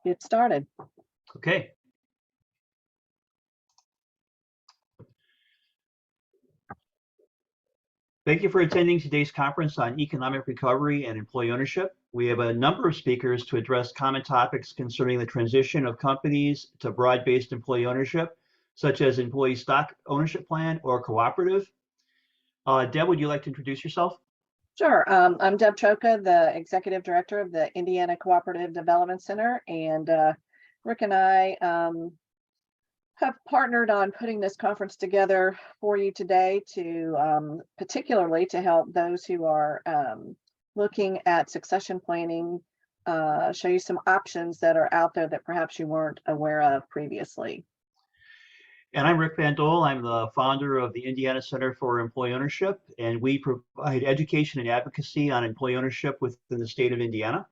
get started. Okay. Thank you for attending today's conference on economic recovery and employee ownership. We have a number of speakers to address common topics concerning the transition of companies to broad-based employee ownership, such as employee stock ownership plan or cooperative. Deb, would you like to introduce yourself? Sure. I'm Deb Choka, the Executive Director of the Indiana Cooperative Development Center, and Rick and I have partnered on putting this conference together for you today to particularly to help those who are looking at succession planning, show you some options that are out there that perhaps you weren't aware of previously. And I'm Rick Van Dole. I'm the founder of the Indiana Center for Employee Ownership, and we provide education and advocacy on employee ownership within the state of Indiana.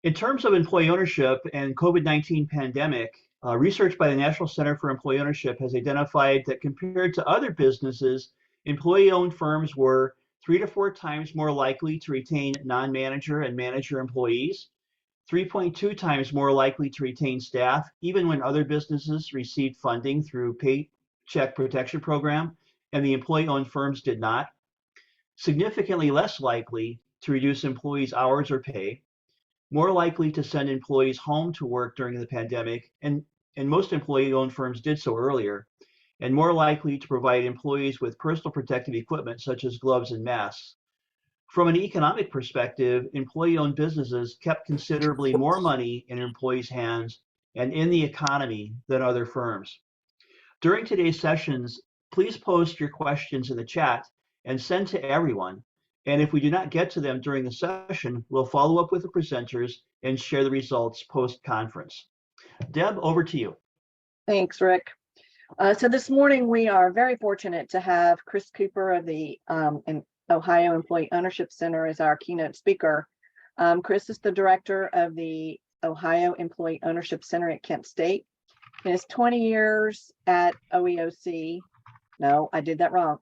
In terms of employee ownership and COVID-19 pandemic, research by the National Center for Employee Ownership has identified that compared to other businesses, employee-owned firms were 3 to 4 times more likely to retain non-manager and manager employees, 3.2 times more likely to retain staff, even when other businesses received funding through Paycheck Protection Program and the employee-owned firms did not, significantly less likely to reduce employees' hours or pay, more likely to send employees home to work during the pandemic, and most employee-owned firms did so earlier, and more likely to provide employees with personal protective equipment such as gloves and masks. From an economic perspective, employee-owned businesses kept considerably more money in employees' hands and in the economy than other firms. During today's sessions, please post your questions in the chat and send to everyone. And if we do not get to them during the session, we'll follow up with the presenters and share the results post-conference. Deb, over to you. Thanks, Rick. So this morning we are very fortunate to have Chris Cooper of the Ohio Employee Ownership Center as our keynote speaker. Chris is the director of the Ohio Employee Ownership Center at Kent State. In his 20 years at OEOC, no, I did that wrong.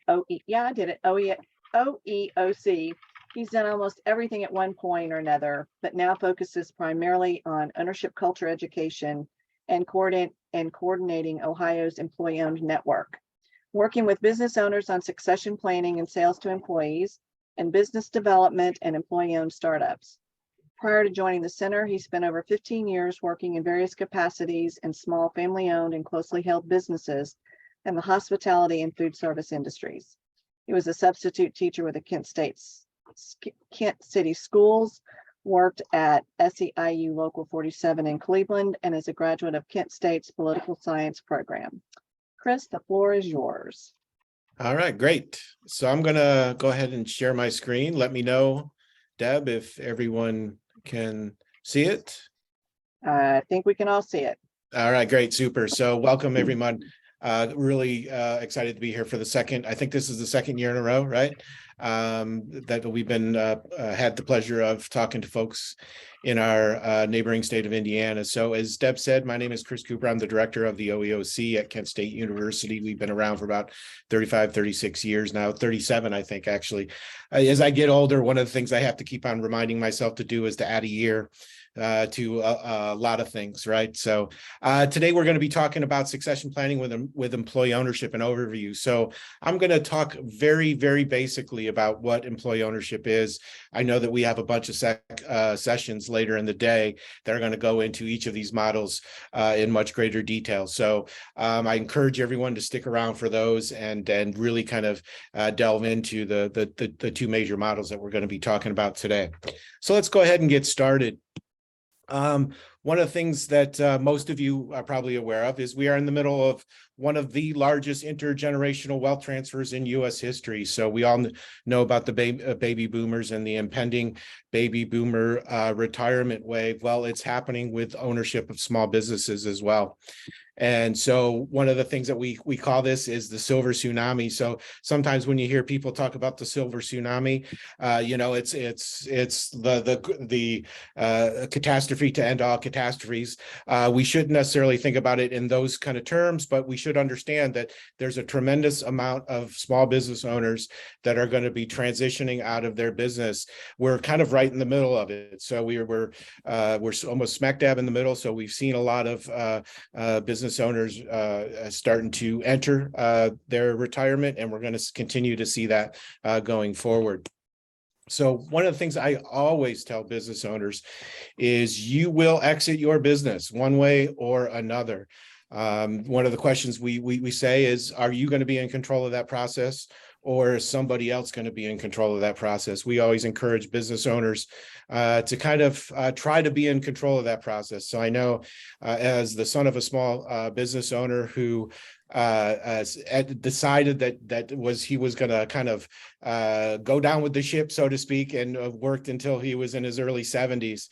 OEOC, he's done almost everything at one point or another, but now focuses primarily on ownership culture education and coordinating Ohio's employee-owned network, working with business owners on succession planning and sales to employees, and business development and employee-owned startups. Prior to joining the center, he spent over 15 years working in various capacities in small family-owned and closely held businesses in the hospitality and food service industries. He was a substitute teacher with the Kent City Schools, worked at SEIU Local 47 in Cleveland, and is a graduate of Kent State's Political Science program. Chris, the floor is yours. All right, great. So I'm going to go ahead and share my screen. Let me know, Deb, if everyone can see it. I think we can all see it. All right, great, super. So welcome, everyone. Really excited to be here for I think this is the second year in a row, right? That we've been had the pleasure of talking to folks in our neighboring state of Indiana. So as Deb said, my name is Chris Cooper. I'm the director of the OEOC at Kent State University. We've been around for about 35, 36 years now, 37, I think, actually. As I get older, one of the things I have to keep on reminding myself to do is to add a year to a lot of things, right? So today we're going to be talking about succession planning with employee ownership and overview. So I'm going to talk very, very basically about what employee ownership is. I know that we have a bunch of sessions later in the day that are going to go into each of these models in much greater detail. So I encourage everyone to stick around for those and really kind of delve into the two major models that we're going to be talking about today. So let's go ahead and get started. One of the things that most of you are probably aware of is we are in the middle of one of the largest intergenerational wealth transfers in U.S. history. So we all know about the baby boomers and the impending baby boomer retirement wave. Well, it's happening with ownership of small businesses as well. And so one of the things that we call this is the silver tsunami. So sometimes when you hear people talk about the silver tsunami, it's the catastrophe to end all catastrophes. catastrophes. We shouldn't necessarily think about it in those kind of terms, but we should understand that there's a tremendous amount of small business owners that are going to be transitioning out of their business. We're kind of right in the middle of it. So we're almost smack dab in the middle. So we've seen a lot of business owners starting to enter their retirement, and we're going to continue to see that going forward. So one of the things I always tell business owners is you will exit your business one way or another. One of the questions we say is, are you going to be in control of that process, or is somebody else going to be in control of that process? We always encourage business owners to kind of try to be in control of that process. So I know as the son of a small business owner who decided that he was going to kind of go down with the ship, so to speak, and worked until he was in his early 70s.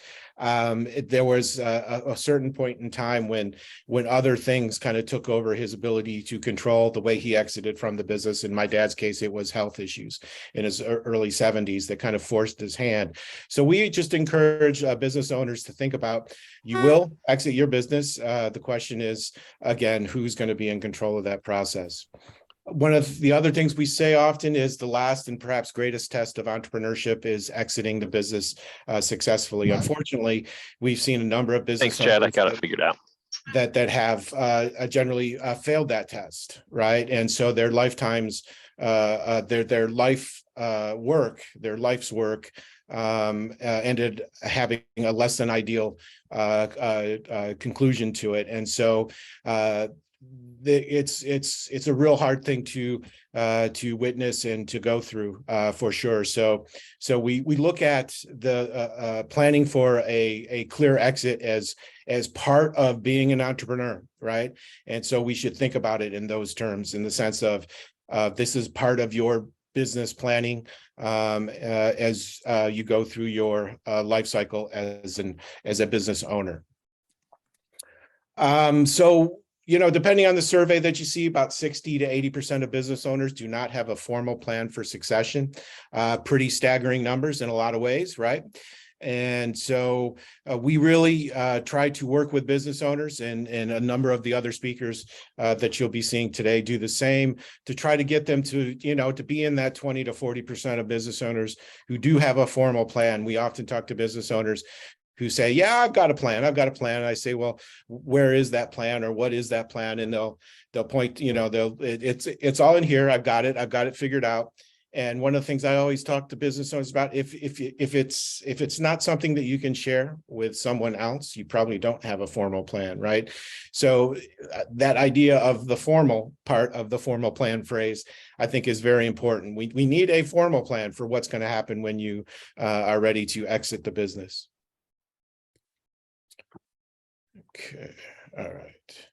There was a certain point in time when other things kind of took over his ability to control the way he exited from the business. In my dad's case, it was health issues in his early 70s that kind of forced his hand. So we just encourage business owners to think about, you will exit your business. The question is, again, who's going to be in control of that process? One of the other things we say often is the last and perhaps greatest test of entrepreneurship is exiting the business successfully. Unfortunately, we've seen a number of business Thanks, Chad. I got it figured out. that have generally failed that test, right? And so their lifetimes, their life's work ended having a less than ideal conclusion to it. And so it's a real hard thing to witness and to go through for sure. So we look at the planning for a clear exit as part of being an entrepreneur, right? And so we should think about it in those terms, in the sense of this is part of your business planning as you go through your life cycle as a business owner. So, depending on the survey that you see, about 60 to 80% of business owners do not have a formal plan for succession. Pretty staggering numbers in a lot of ways, right? And so we really try to work with business owners, and a number of the other speakers that you'll be seeing today do the same, to try to get them to be in that 20 to 40% of business owners who do have a formal plan. We often talk to business owners who say, yeah, I've got a plan. And I say, well, where is that plan, or what is that plan? And they'll point, it's all in here. I've got it figured out. And one of the things I always talk to business owners about, if it's not something that you can share with someone else, you probably don't have a formal plan, right? So that idea of the formal part of the formal plan phrase, I think, is very important. We need a formal plan for what's going to happen when you are ready to exit the business. Okay, all right.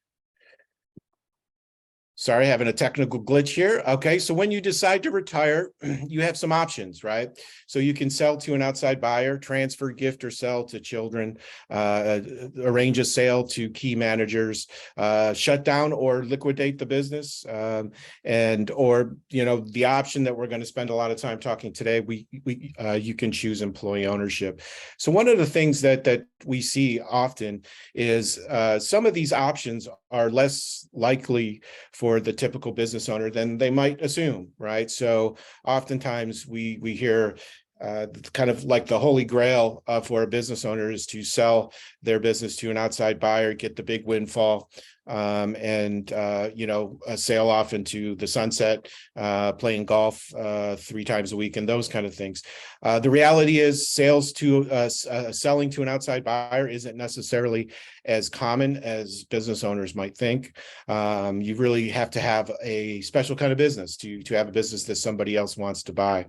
Sorry, having a technical glitch here. Okay, so when you decide to retire, you have some options, right? So you can sell to an outside buyer, transfer, gift, or sell to children, arrange a sale to key managers, shut down or liquidate the business, or the option that we're going to spend a lot of time talking today, you can choose employee ownership. So one of the things that we see often is some of these options are less likely for the typical business owner than they might assume, right? So oftentimes we hear kind of like the holy grail for a business owner is to sell their business to an outside buyer, get the big windfall, and sail off into the sunset, playing golf 3 times a week, and those kind of things. The reality is, selling to an outside buyer isn't necessarily as common as business owners might think. You really have to have a special kind of business to have a business that somebody else wants to buy.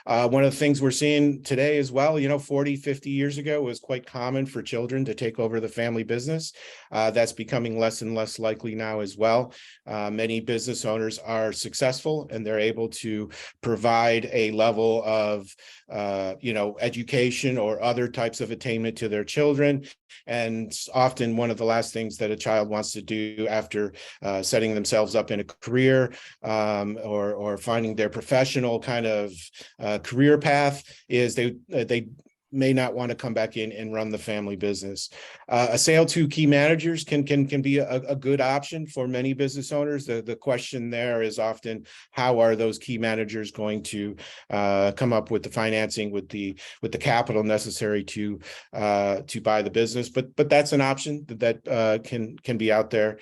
One of the things we're seeing today as well, 40, 50 years ago, it was quite common for children to take over the family business. That's becoming less and less likely now as well. Many business owners are successful, and they're able to provide a level of education or other types of attainment to their children. And often one of the last things that a child wants to do after setting themselves up in a career or finding their professional kind of career path is they may not want to come back in and run the family business. A sale to key managers can be a good option for many business owners. The question there is often, how are those key managers going to come up with the financing, with the capital necessary to buy the business? But that's an option that can be out there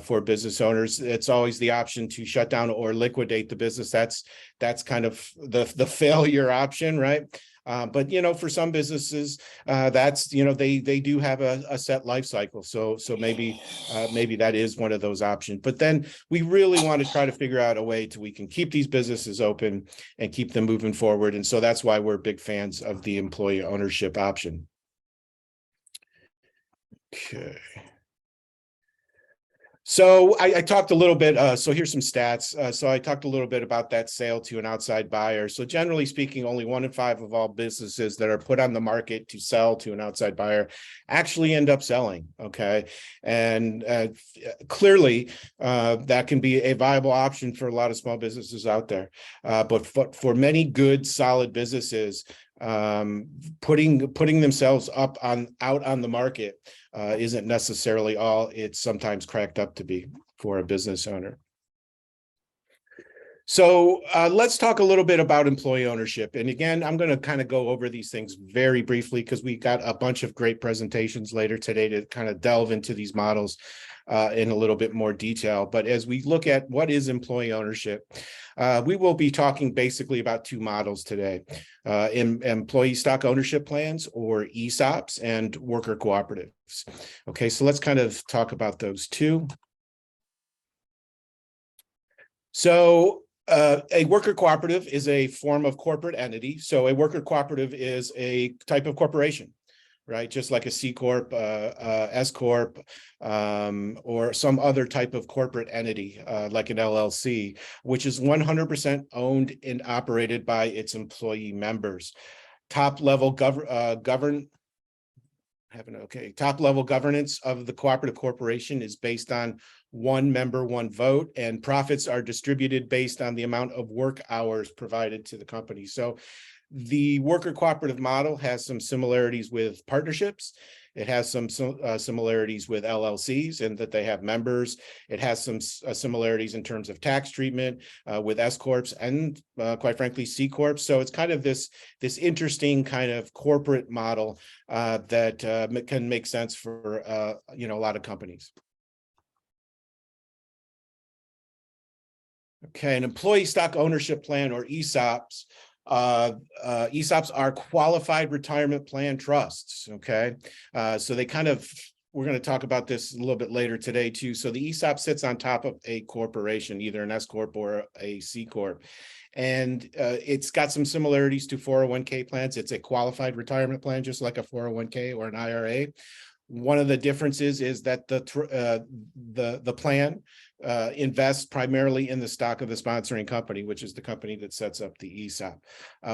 for business owners. It's always the option to shut down or liquidate the business. That's kind of the failure option, right? But for some businesses, that's they do have a set life cycle. So maybe that is one of those options. But then we really want to try to figure out a way to we can keep these businesses open and keep them moving forward. And so that's why we're big fans of the employee ownership option. Okay. So I talked a little bit, so here's some stats. So I talked a little bit about that sale to an outside buyer. So generally speaking, only 1 in 5 of all businesses that are put on the market to sell to an outside buyer actually end up selling, okay? And clearly, that can be a viable option for a lot of small businesses out there. But for many good, solid businesses, putting themselves out on the market isn't necessarily all it's sometimes cracked up to be for a business owner. So let's talk a little bit about employee ownership. And again, I'm going to kind of go over these things very briefly because we got a bunch of great presentations later today to kind of delve into these models in a little bit more detail. But as we look at what is employee ownership, we will be talking basically about 2 models today, employee stock ownership plans, or ESOPs, and worker cooperatives. Okay, so let's kind of talk about those 2. So a worker cooperative is a form of corporate entity. So a worker cooperative is a type of corporation, right? Just like a C Corp, S Corp, or some other type of corporate entity, like an LLC, which is 100% owned and operated by its employee members. Top level governance of the cooperative corporation is based on 1 member, 1 vote, and profits are distributed based on the amount of work hours provided to the company. So the worker cooperative model has some similarities with partnerships. It has some similarities with LLCs in that they have members. It has some similarities in terms of tax treatment with S Corps and quite frankly, C Corps. So it's kind of this interesting kind of corporate model that can make sense for a lot of companies. Okay, an employee stock ownership plan, or ESOPs. ESOPs are qualified retirement plan trusts. Okay, so they we're going to talk about this a little bit later today too. So the ESOP sits on top of a corporation, either an S Corp or a C Corp. And it's got some similarities to 401k plans. It's a qualified retirement plan, just like a 401k or an IRA. One of the differences is that the plan invests primarily in the stock of the sponsoring company, which is the company that sets up the ESOP.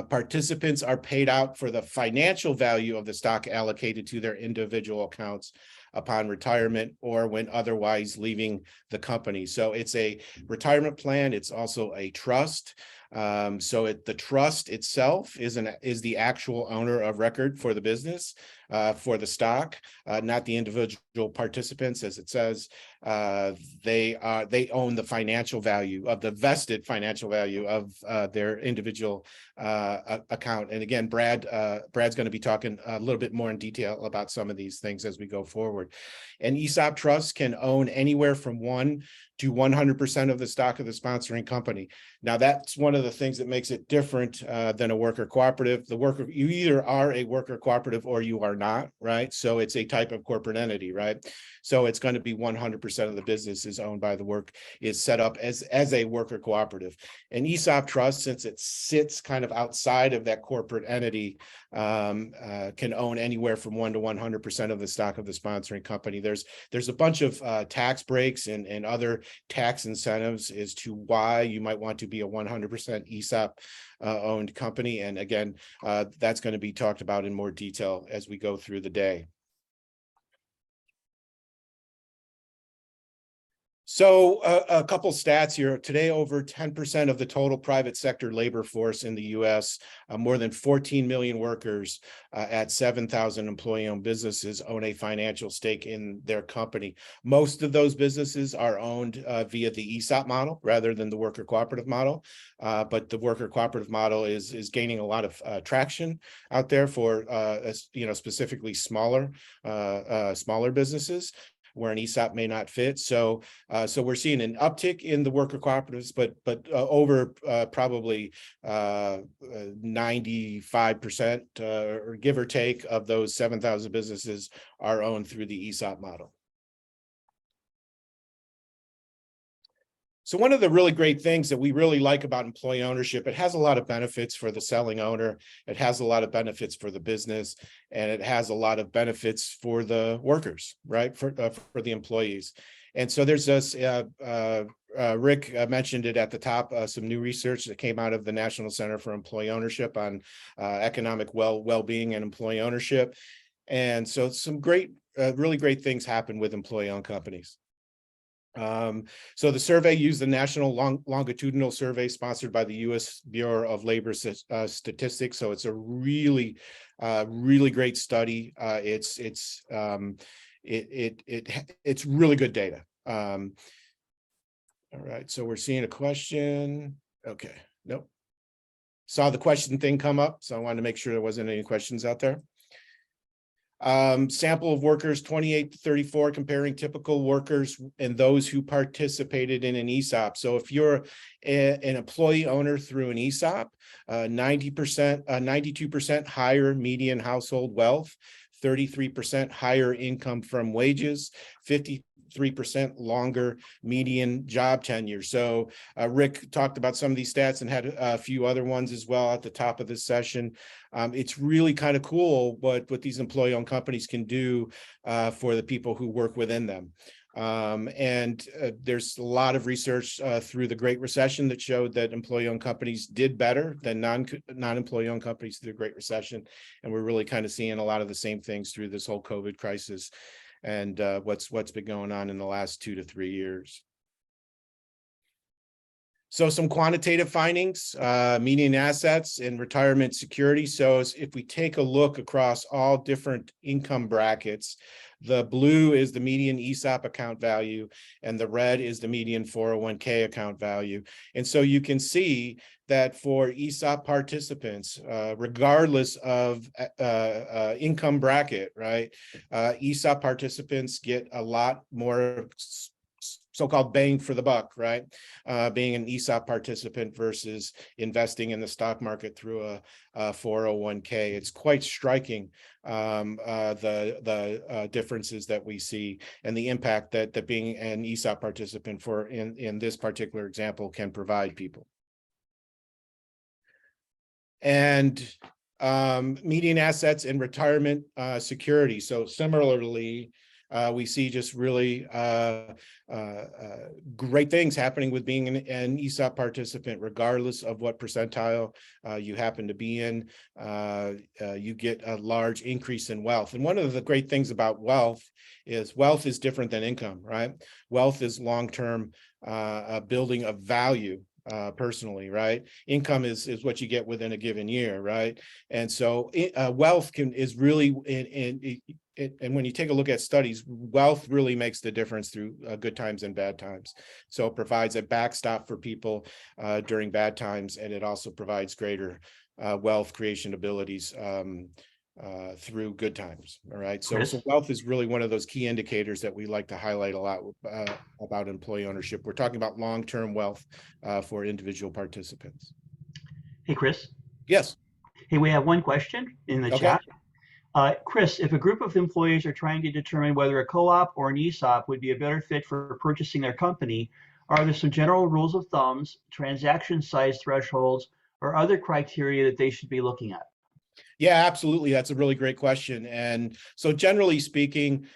Participants are paid out for the financial value of the stock allocated to their individual accounts upon retirement or when otherwise leaving the company. So it's a retirement plan. It's also a trust. So the trust itself is the actual owner of record for the business, for the stock, not the individual participants, as it says. They own the financial value of the vested financial value of their individual account. And again, Brad's going to be talking a little bit more in detail about some of these things as we go forward. An ESOP trust can own anywhere from 1 to 100% of the stock of the sponsoring company. Now, that's one of the things that makes it different than a worker cooperative. You either are a worker cooperative or you are not, right? So it's a type of corporate entity, right? So it's going to be 100% of the business is owned by is set up as a worker cooperative. An ESOP trust, since it sits kind of outside of that corporate entity, can own anywhere from 1 to 100% of the stock of the sponsoring company. There's a bunch of tax breaks and other tax incentives as to why you might want to be a 100% ESOP owned company. And again, that's going to be talked about in more detail as we go through the day. So a couple stats here. Today, over 10% of the total private sector labor force in the U.S., more than 14 million workers at 7,000 employee-owned businesses own a financial stake in their company. Most of those businesses are owned via the ESOP model rather than the worker cooperative model. But the worker cooperative model is gaining a lot of traction out there for specifically smaller businesses, where an ESOP may not fit. So we're seeing an uptick in the worker cooperatives, but over probably 95% or give or take of those 7,000 businesses are owned through the ESOP model. So one of the really great things that we really like about employee ownership, it has a lot of benefits for the selling owner, it has a lot of benefits for the business, and it has a lot of benefits for the workers, right, for the employees. And so there's this, Rick mentioned it at the top, some new research that came out of the National Center for Employee Ownership on economic well-being and employee ownership. And so some great, really great things happen with employee-owned companies. So the survey used the National Longitudinal Survey sponsored by the U.S. Bureau of Labor Statistics. So it's a really, really great study. It's really good data. All right, so we're seeing a question. Okay, nope. Saw the question thing come up, so I wanted to make sure there wasn't any questions out there. Sample of workers 28 to 34, comparing typical workers and those who participated in an ESOP. So if you're an employee owner through an ESOP, 92% higher median household wealth, 33% higher income from wages, 53% longer median job tenure. So Rick talked about some of these stats and had a few other ones as well at the top of this session. It's really kind of cool what these employee-owned companies can do for the people who work within them. There's a lot of research through the Great Recession that showed that employee-owned companies did better than non-employee-owned companies through the Great Recession. And we're really kind of seeing a lot of the same things through this whole COVID crisis and what's been going on in the last 2 to 3 years. So some quantitative findings, median assets and retirement security. So if we take a look across all different income brackets, the blue is the median ESOP account value, and the red is the median 401k account value. And so you can see that for ESOP participants, regardless of income bracket, right, ESOP participants get a lot more so-called bang for the buck, right? Being an ESOP participant versus investing in the stock market through a 401k. It's quite striking, the differences that we see and the impact that being an ESOP participant for in this particular example can provide people. And median assets and retirement security. So similarly, we see just really great things happening with being an ESOP participant, regardless of what percentile you happen to be in. You get a large increase in wealth. And one of the great things about wealth is different than income, right? Wealth is long-term building of value. Personally, right? Income is what you get within a given year, right? And so wealth is really, and when you take a look at studies, wealth really makes the difference through good times and bad times. So it provides a backstop for people during bad times, and it also provides greater wealth creation abilities through good times. All right. So wealth is really one of those key indicators that we like to highlight a lot about employee ownership. We're talking about long-term wealth for individual participants. Hey, Chris. Yes. Hey, we have one question in the chat. Chris, if a group of employees are trying to determine whether a co-op or an ESOP would be a better fit for purchasing their company, are there some general rules of thumbs, transaction size thresholds, or other criteria that they should be looking at? Yeah, absolutely. That's a really great question. And so generally speaking,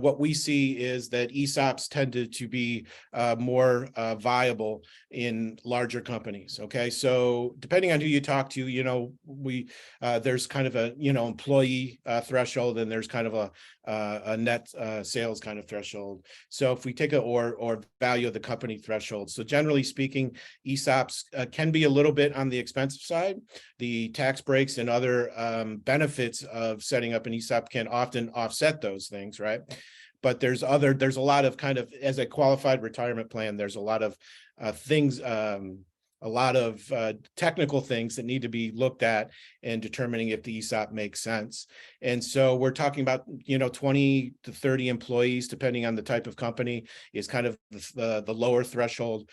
what we see is that ESOPs tended to be more viable in larger companies. Okay, so depending on who you talk to, there's kind of a employee threshold, and there's kind of a net sales kind of threshold. So if we take or value of the company threshold, so generally speaking, ESOPs can be a little bit on the expensive side. The tax breaks and other benefits of setting up an ESOP can often offset those things, right? But there's a lot of kind of, as a qualified retirement plan, there's a lot of things, a lot of technical things that need to be looked at in determining if the ESOP makes sense. And so we're talking about, 20 to 30 employees, depending on the type of company, is kind of the lower threshold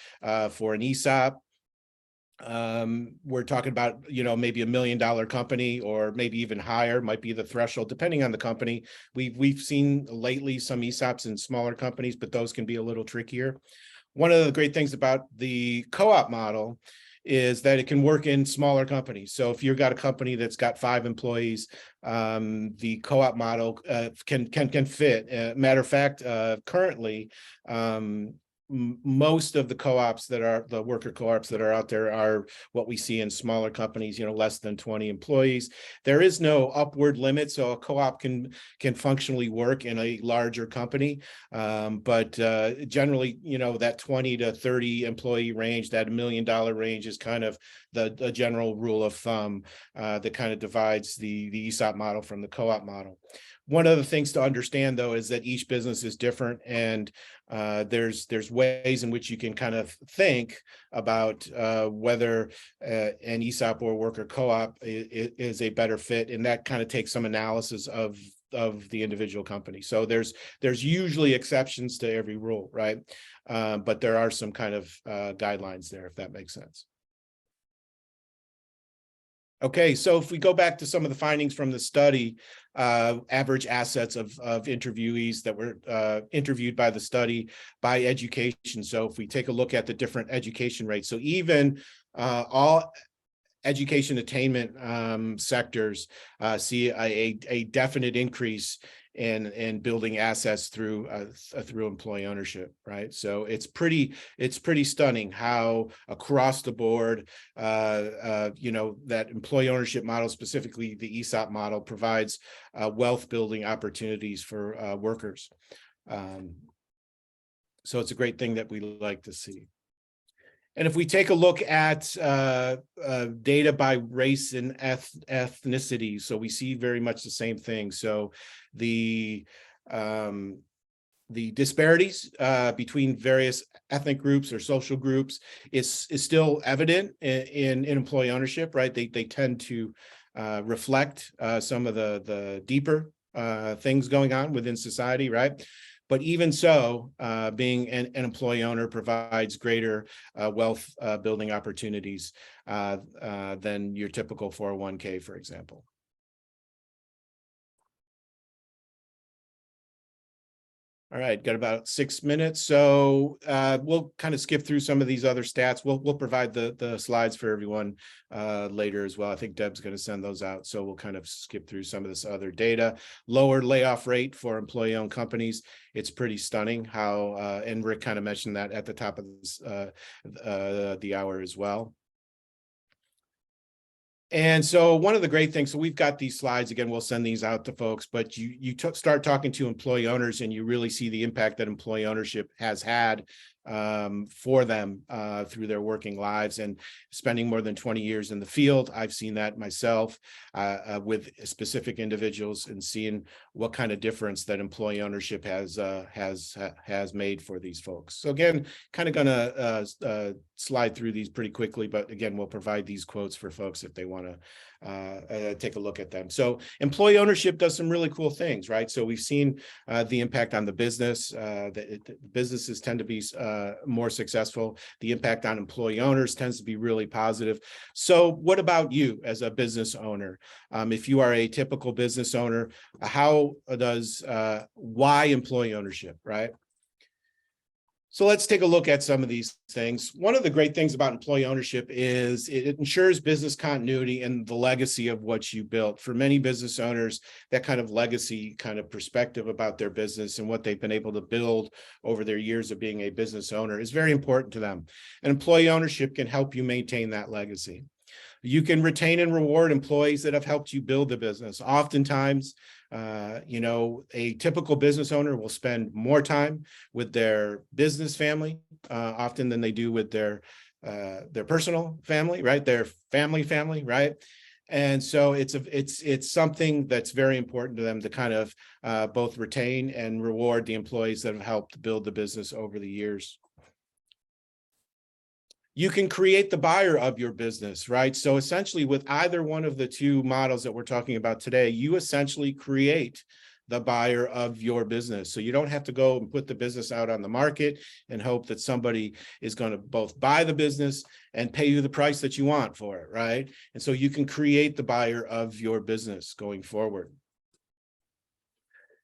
for an ESOP. We're talking about, maybe $1 million company, or maybe even higher might be the threshold, depending on the company. We've seen lately some ESOPs in smaller companies, but those can be a little trickier. One of the great things about the co-op model is that it can work in smaller companies. So if you've got a company that's got 5 employees, the co-op model can fit. Matter of fact, currently, most of the co-ops that are the worker co-ops that are out there are what we see in smaller companies, less than 20 employees. There is no upward limit, so a co-op can functionally work in a larger company, but generally, that 20 to 30 employee range, that $1 million range, is kind of the general rule of thumb that kind of divides the ESOP model from the co-op model. One of the things to understand, though, is that each business is different, and there's ways in which you can kind of think about whether an ESOP or worker co-op is a better fit, and that kind of takes some analysis of the individual company. So there's usually exceptions to every rule, right? But there are some kind of guidelines there, if that makes sense. Okay, so if we go back to some of the findings from the study, average assets of interviewees that were interviewed by the study by education. So if we take a look at the different education rates, so even all education attainment sectors see a definite increase in building assets through employee ownership, right? So it's pretty stunning how across the board, that employee ownership model, specifically the ESOP model, provides wealth building opportunities for workers. So it's a great thing that we like to see. And if we take a look at data by race and ethnicity, so we see very much the same thing. So the disparities between various ethnic groups or social groups is still evident in employee ownership, right? They tend to reflect some of the deeper things going on within society, right? But even so, being an employee owner provides greater wealth building opportunities than your typical 401k, for example. All right, got about 6 minutes, so we'll kind of skip through some of these other stats. We'll provide the slides for everyone later as well. I think Deb's going to send those out, so we'll kind of skip through some of this other data. Lower layoff rate for employee-owned companies. It's pretty stunning how, and Rick kind of mentioned that at the top of this, the hour as well. And so one of the great things, so we've got these slides, again, we'll send these out to folks, but you start talking to employee owners and you really see the impact that employee ownership has had for them through their working lives, and spending more than 20 years in the field. I've seen that myself with specific individuals, and seeing what kind of difference that employee ownership has made for these folks. So again, kind of gonna slide through these pretty quickly, but again, we'll provide these quotes for folks if they want to take a look at them. So employee ownership does some really cool things, right? So we've seen the impact on the business. Businesses tend to be more successful. The impact on employee owners tends to be really positive. So what about you as a business owner? If you are a typical business owner, how does why employee ownership, right? So let's take a look at some of these things. One of the great things about employee ownership is it ensures business continuity and the legacy of what you built. For many business owners, that kind of legacy kind of perspective about their business and what they've been able to build over their years of being a business owner is very important to them. And employee ownership can help you maintain that legacy. You can retain and reward employees that have helped you build the business. Oftentimes, a typical business owner will spend more time with their business family often than they do with their personal family, right? Their family, right? And so it's something that's very important to them to kind of both retain and reward the employees that have helped build the business over the years. You can create the buyer of your business, right? So essentially with either one of the two models that we're talking about today, you essentially create the buyer of your business. So you don't have to go and put the business out on the market and hope that somebody is going to both buy the business and pay you the price that you want for it, right? And so you can create the buyer of your business going forward.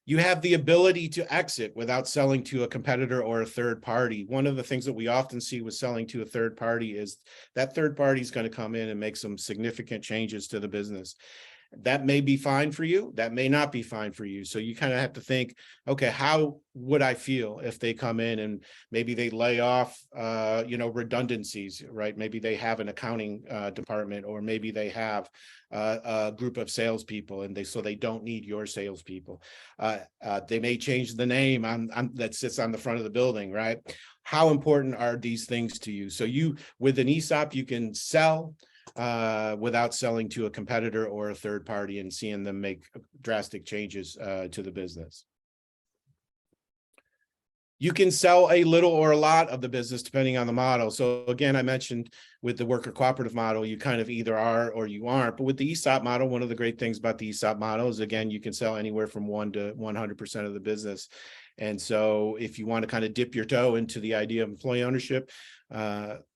You have the ability to exit without selling to a competitor or a third party. One of the things that we often see with selling to a third party is that third party is going to come in and make some significant changes to the business. That may be fine for you. That may not be fine for you. So you kind of have to think, okay, how would I feel if they come in and maybe they lay off, redundancies, right? Maybe they have an accounting department, or maybe they have a group of salespeople and so they don't need your salespeople. They may change the name that sits on the front of the building, right? How important are these things to you? So with an ESOP, you can sell without selling to a competitor or a third party and seeing them make drastic changes to the business. You can sell a little or a lot of the business depending on the model. So again, I mentioned with the worker cooperative model, you kind of either are or you aren't. But with the ESOP model, one of the great things about the ESOP model is, again, you can sell anywhere from 1 to 100% of the business. And so if you want to kind of dip your toe into the idea of employee ownership,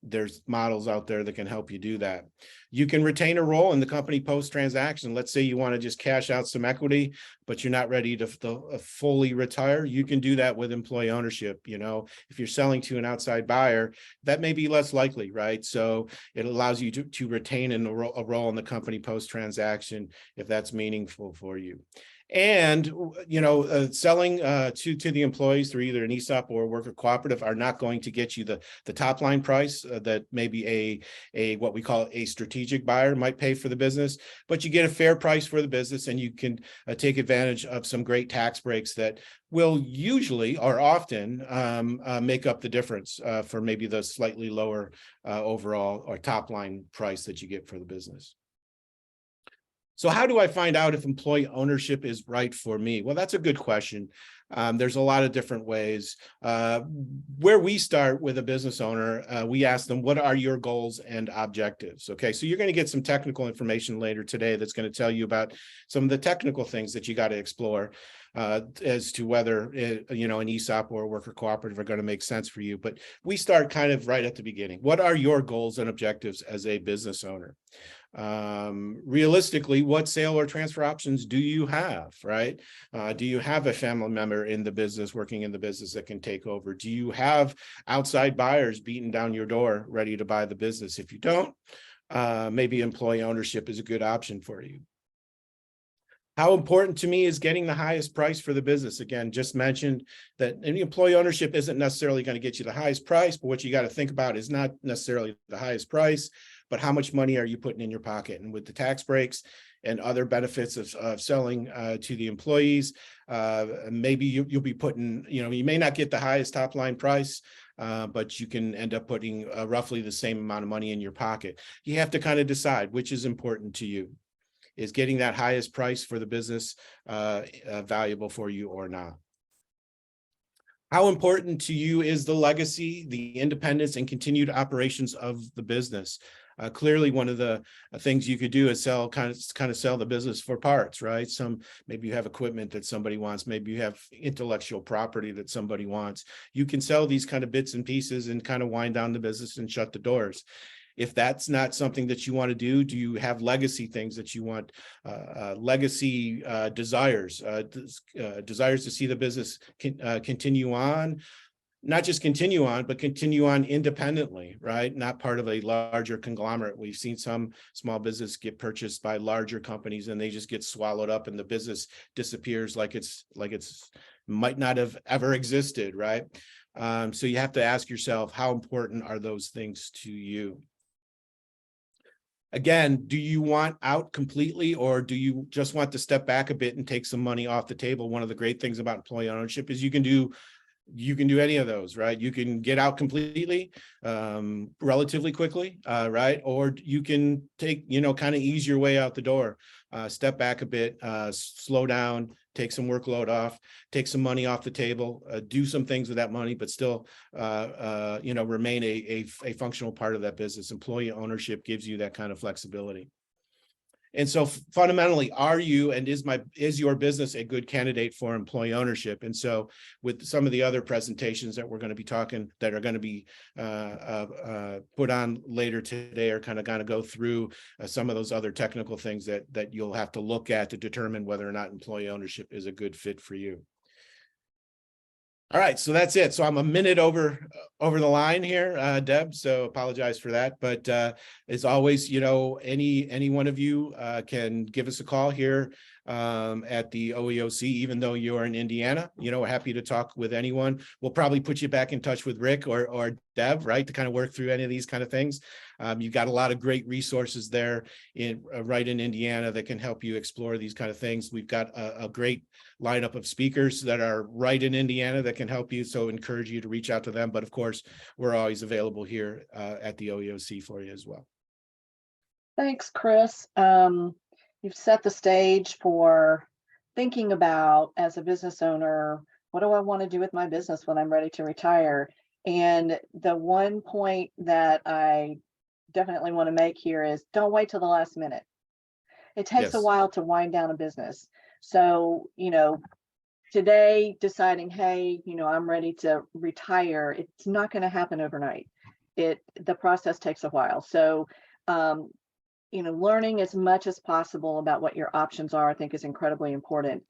there's models out there that can help you do that. You can retain a role in the company post-transaction. Let's say you want to just cash out some equity, but you're not ready to fully retire. You can do that with employee ownership. If you're selling to an outside buyer, that may be less likely, right? So it allows you to retain a role in the company post-transaction if that's meaningful for you. And, selling to the employees through either an ESOP or a worker cooperative are not going to get you the top line price that maybe a what we call a strategic buyer might pay for the business, but you get a fair price for the business, and you can take advantage of some great tax breaks that will usually or often make up the difference for maybe the slightly lower overall or top line price that you get for the business. So how do I find out if employee ownership is right for me? Well, that's a good question. There's a lot of different ways. Where we start with a business owner, we ask them, what are your goals and objectives? Okay, so you're going to get some technical information later today that's going to tell you about some of the technical things that you got to explore as to whether an ESOP or a worker cooperative are going to make sense for you. But we start kind of right at the beginning. What are your goals and objectives as a business owner? Realistically, what sale or transfer options do you have, right? Do you have a family member in the business, working in the business, that can take over? Do you have outside buyers beating down your door ready to buy the business? If you don't, maybe employee ownership is a good option for you. How important to me is getting the highest price for the business? Again, just mentioned that any employee ownership isn't necessarily going to get you the highest price, but what you got to think about is not necessarily the highest price, but how much money are you putting in your pocket? And with the tax breaks and other benefits of selling to the employees, maybe you'll be putting, you may not get the highest top line price, but you can end up putting roughly the same amount of money in your pocket. You have to kind of decide which is important to you. Is getting that highest price for the business valuable for you or not? How important to you is the legacy, the independence, and continued operations of the business? Clearly, one of the things you could do is kind of sell the business for parts, right? Maybe you have equipment that somebody wants, maybe you have intellectual property that somebody wants. You can sell these kind of bits and pieces and kind of wind down the business and shut the doors. If that's not something that you want to do you have legacy things that you want, legacy desires to see the business continue on? not just continue on, but continue on independently, right? Not part of a larger conglomerate. We've seen some small business get purchased by larger companies and they just get swallowed up and the business disappears like it's might not have ever existed, right? So you have to ask yourself, how important are those things to you? Again, do you want out completely, or do you just want to step back a bit and take some money off the table? One of the great things about employee ownership is you can do any of those, right? You can get out completely, relatively quickly, right? Or you can take, kind of ease your way out the door, step back a bit, slow down, take some workload off, take some money off the table, do some things with that money, but still, remain a functional part of that business. Employee ownership gives you that kind of flexibility. And so fundamentally, are you and is your business a good candidate for employee ownership? And so with some of the other presentations that we're going to be that are going to be put on later today are kind of go through some of those other technical things that you'll have to look at to determine whether or not employee ownership is a good fit for you. All right, so that's it. So I'm a minute over the line here, Deb. So apologize for that. But as always, any one of you can give us a call here at the OEOC, even though you're in Indiana. We're happy to talk with anyone. We'll probably put you back in touch with Rick or Deb, right, to kind of work through any of these kind of things. You've got a lot of great resources there right in Indiana that can help you explore these kind of things. We've got a great lineup of speakers that are right in Indiana that can help you. So encourage you to reach out to them. But of course, we're always available here at the OEOC for you as well. Thanks, Chris. You've set the stage for thinking about, as a business owner, what do I want to do with my business when I'm ready to retire? And the one point that I definitely want to make here is don't wait till the last minute. It takes a while to wind down a business. So, today deciding, hey, I'm ready to retire, it's not going to happen overnight. The process takes a while. So, learning as much as possible about what your options are, I think, is incredibly important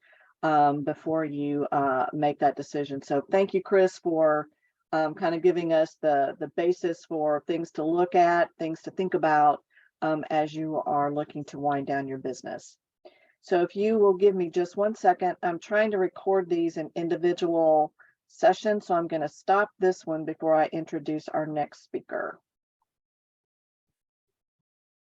before you make that decision. So thank you, Chris, for kind of giving us the basis for things to look at, things to think about as you are looking to wind down your business. So if you will give me just 1 second, I'm trying to record these in individual sessions. So I'm going to stop this one before I introduce our next speaker.